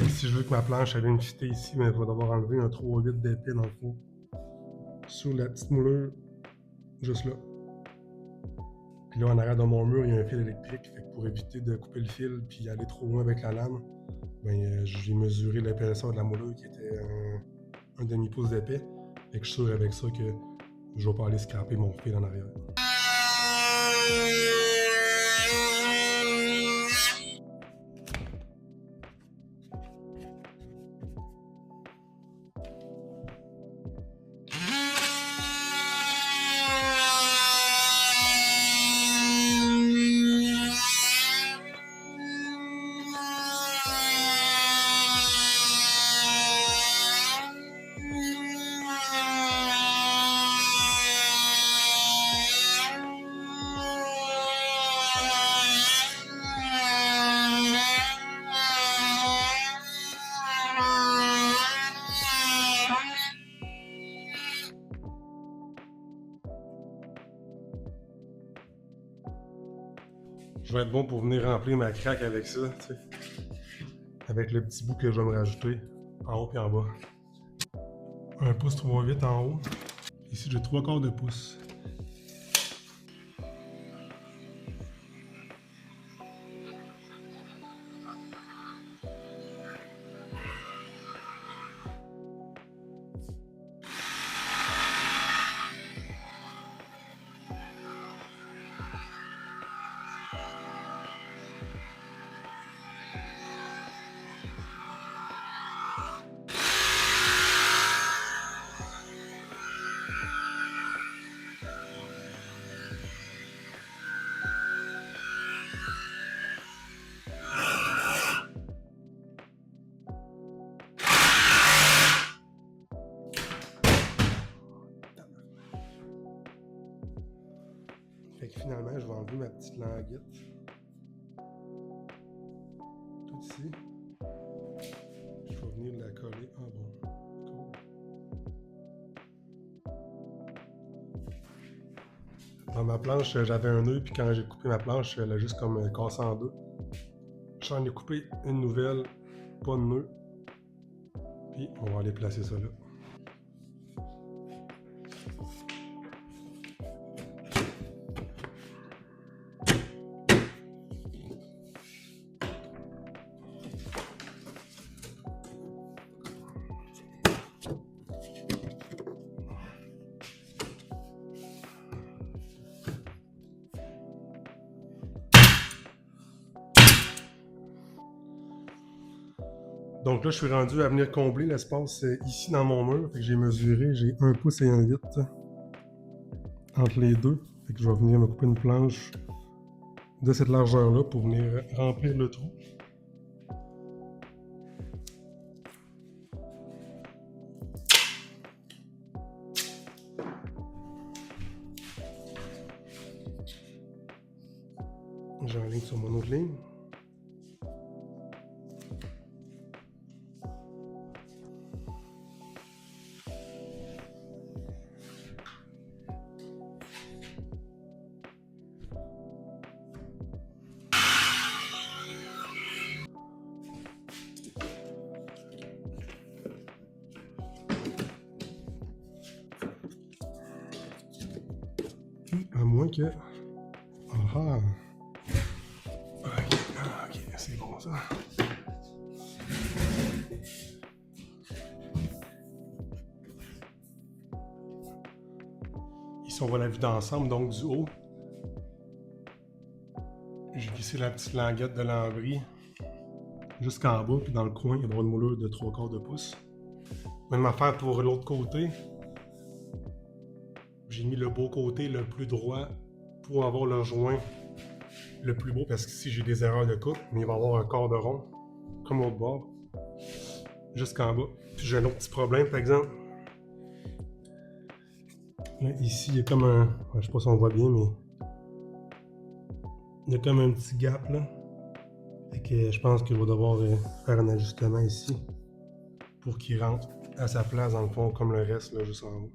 si je veux que ma planche elle vienne fitter ici, mais je vais devoir enlever un 3/8 d'épais dans le fond. Sur la petite moulure, juste là. Puis là, en arrière de mon mur, il y a un fil électrique. Fait que pour éviter de couper le fil puis aller trop loin avec la lame, ben, j'ai mesuré l'épaisseur de la moulure qui était un demi-pouce d'épais. Fait que je suis sûr avec ça que je vais pas aller scraper mon fil en arrière. Je vais être bon pour venir remplir ma craque avec ça, tu sais. Avec le petit bout que je vais me rajouter en haut et en bas. 1 pouce 3/8 en haut. Ici, j'ai 3/4 de pouce. Fait que finalement, je vais enlever ma petite languette. Tout ici. Je vais venir la coller. Ah bon. Cool. Dans ma planche, j'avais un nœud, puis quand j'ai coupé ma planche, elle a juste comme cassé en deux. J'en ai coupé une nouvelle, pas de nœud. Puis on va aller placer ça là. Donc là, je suis rendu à venir combler l'espace ici dans mon mur. Fait que j'ai mesuré, j'ai 1 pouce et 1/8 entre les deux. Fait que je vais venir me couper une planche de cette largeur-là pour venir remplir le trou. J'enligne sur mon autre ligne. À moins que... Ah! Ok, c'est bon ça. Ici, on voit la vue d'ensemble, donc du haut. J'ai glissé la petite languette de lambris jusqu'en bas, puis dans le coin, il y a droit une moulure de 3/4 de pouce. Même affaire pour l'autre côté. J'ai mis le beau côté le plus droit pour avoir le joint le plus beau, parce qu'ici j'ai des erreurs de coupe, mais il va y avoir un quart de rond, comme l'autre bord, jusqu'en bas. Puis j'ai un autre petit problème, par exemple. Là, ici, il y a comme un... Je sais pas si on voit bien, mais... Il y a comme un petit gap, là. Fait que je pense que je vais devoir faire un ajustement ici pour qu'il rentre à sa place, dans le fond, comme le reste, là, juste en haut.